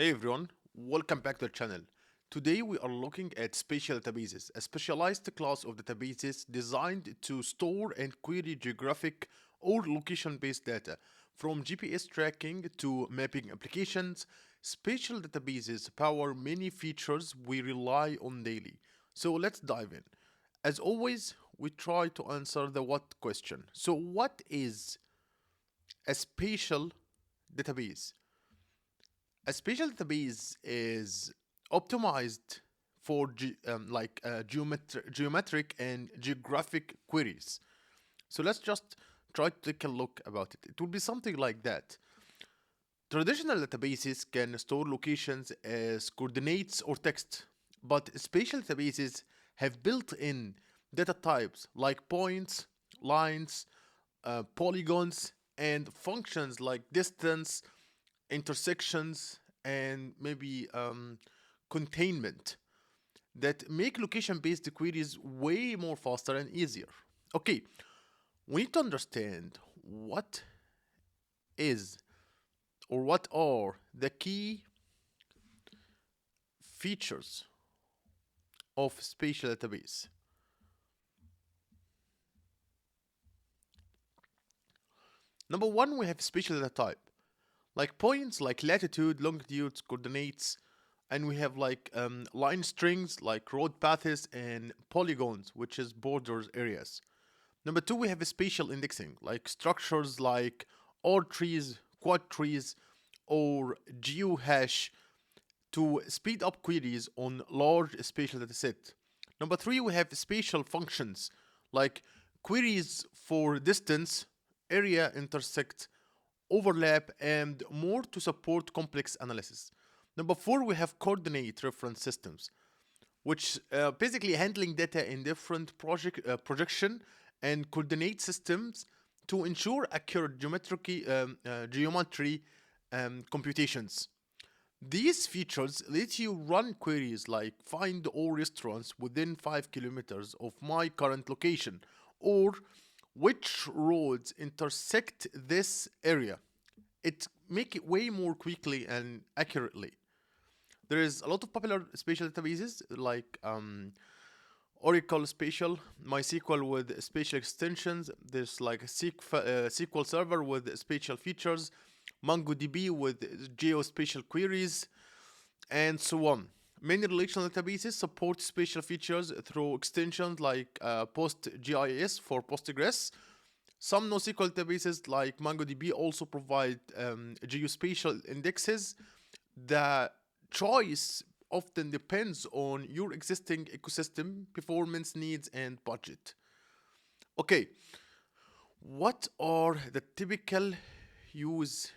Hey everyone, welcome back to the channel. Today we are looking at spatial databases, a specialized class of databases designed to store and query geographic or location-based data. From GPS tracking to mapping applications, spatial databases power many features we rely on daily. So let's dive in. As always, we try to answer the what question. So what is a spatial database? A spatial database is optimized for geometric and geographic queries. So let's just try to take a look about it. It will be something like that. Traditional databases can store locations as coordinates or text, but spatial databases have built-in data types like points, lines, polygons, and functions like distance, intersections, and maybe containment that make location-based queries way more faster and easier. Okay, we need to understand what is or what are the key features of spatial database. Number one, we have spatial data type, like points like latitude, longitude, coordinates, and we have like line strings like road paths and polygons, which is borders areas. Number two, we have a spatial indexing, like structures like OR trees, quad trees, or geohash to speed up queries on large spatial dataset. Number three, we have spatial functions like queries for distance, area, intersect, overlap, and more to support complex analysis. Number four, we have coordinate reference systems, which basically handling data in different projection and coordinate systems to ensure accurate geometry computations. These features let you run queries like find all restaurants within 5 kilometers of my current location or which roads intersect this area. It make it way more quickly and accurately. There is a lot of popular spatial databases like Oracle Spatial, MySQL with spatial extensions. There's like a SQL Server with spatial features, MongoDB with geospatial queries, and so on. Many relational databases support spatial features through extensions like PostGIS for Postgres. Some NoSQL databases like MongoDB also provide geospatial indexes. The choice often depends on your existing ecosystem, performance needs, and budget. Okay, what are the typical use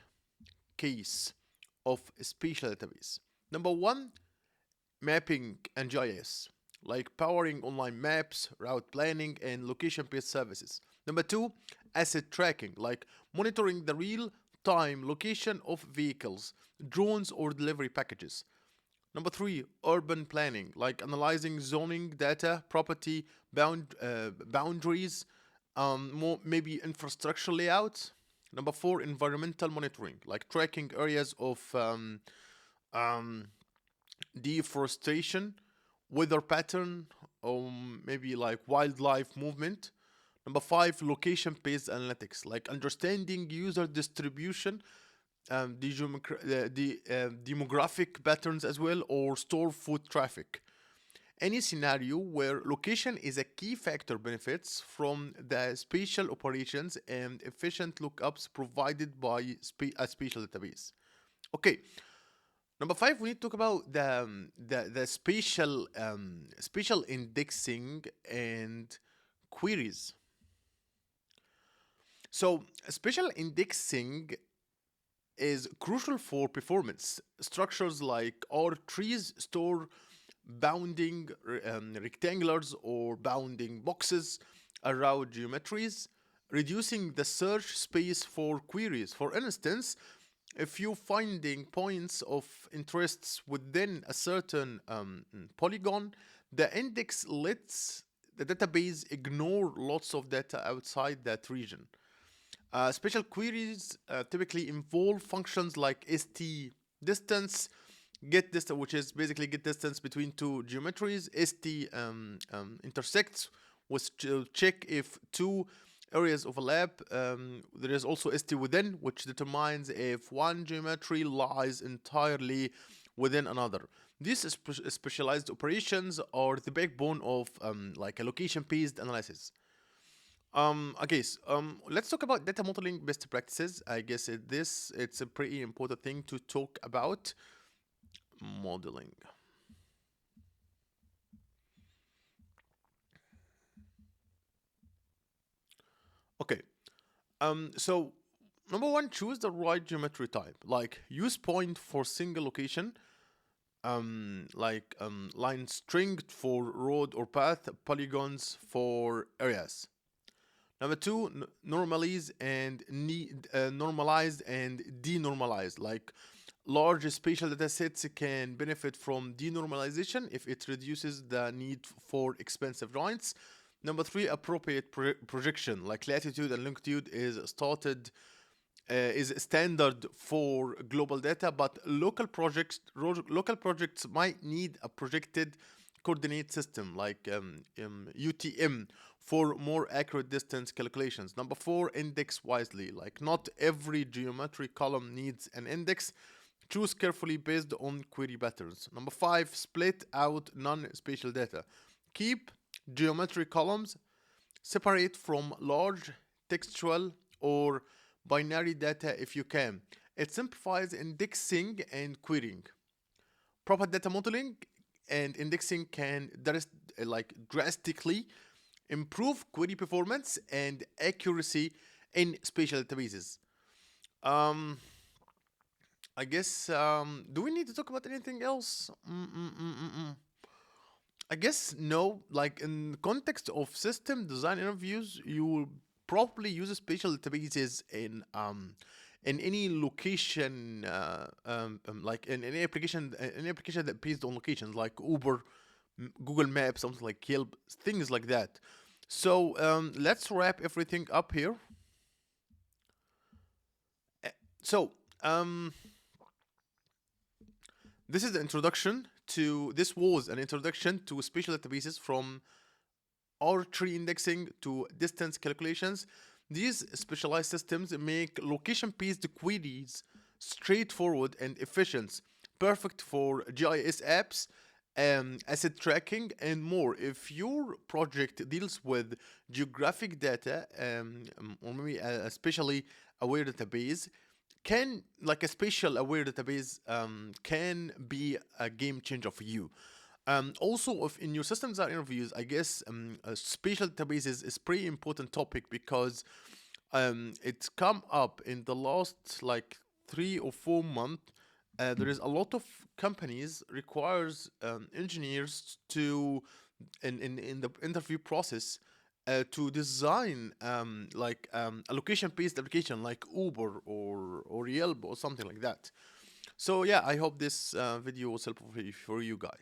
case of a spatial database? Number one, mapping and GIS, like powering online maps, route planning, and location-based services. Number two, asset tracking, like monitoring the real-time location of vehicles, drones, or delivery packages. Number three, urban planning, like analyzing zoning data, property boundaries, more maybe infrastructure layouts. Number four, environmental monitoring, like tracking areas of um, deforestation, weather pattern, or maybe like wildlife movement. Number five, location-based analytics, like understanding user distribution, demographic patterns as well, or store foot traffic. Any scenario where location is a key factor benefits from the spatial operations and efficient lookups provided by a spatial database. Okay, number five, we need to talk about the spatial indexing and queries. So spatial indexing is crucial for performance. Structures like or trees store bounding rectangulars or bounding boxes around geometries, reducing the search space for queries. For instance, if you're finding points of interests within a certain polygon, the index lets the database ignore lots of data outside that region. Special queries typically involve functions like st distance, get distance, which is basically get distance between two geometries. St intersects, which to check if two areas overlap. There is also st within, which determines if one geometry lies entirely within another. These specialized operations are the backbone of like a location-based analysis. Let's talk about data modeling best practices. I guess it's a pretty important thing to talk about. Modeling. Okay. So number one, choose the right geometry type. Like use point for single location. Line string for road or path. Polygons for areas. Number two, normalize and denormalize. Like large spatial data sets can benefit from denormalization if it reduces the need for expensive joints. Number three, appropriate projection. Like latitude and longitude is standard for global data, but local projects might need a projected coordinate system like UTM for more accurate distance calculations. Number four, index wisely. Like not every geometric column needs an index. Choose carefully based on query patterns. Number five, split out non-spatial data. Keep geometric columns separate from large textual or binary data if you can. It simplifies indexing and querying. Proper data modeling and indexing can drastically improve query performance and accuracy in spatial databases. Um, I guess, do we need to talk about anything else? I guess no. Like in the context of system design interviews, you will probably use spatial databases in any location, like in any application that based on locations, like Uber, Google Maps, something like Yelp, things like that. So let's wrap everything up here. So this is the introduction to. This was an introduction to spatial databases from arbitrary indexing to distance calculations. These specialized systems make location-based queries straightforward and efficient, perfect for GIS apps, asset tracking, and more. If your project deals with geographic data, or maybe a spatially aware database, can like a spatial aware database can be a game changer for you. Also, if in your system design interviews, I guess spatial databases is pretty important topic because it's come up in the last like 3 or 4 months. There is a lot of companies requires engineers to in the interview process to design a location-based application like Uber or Yelp or something like that. So yeah, I hope this video was helpful for you guys.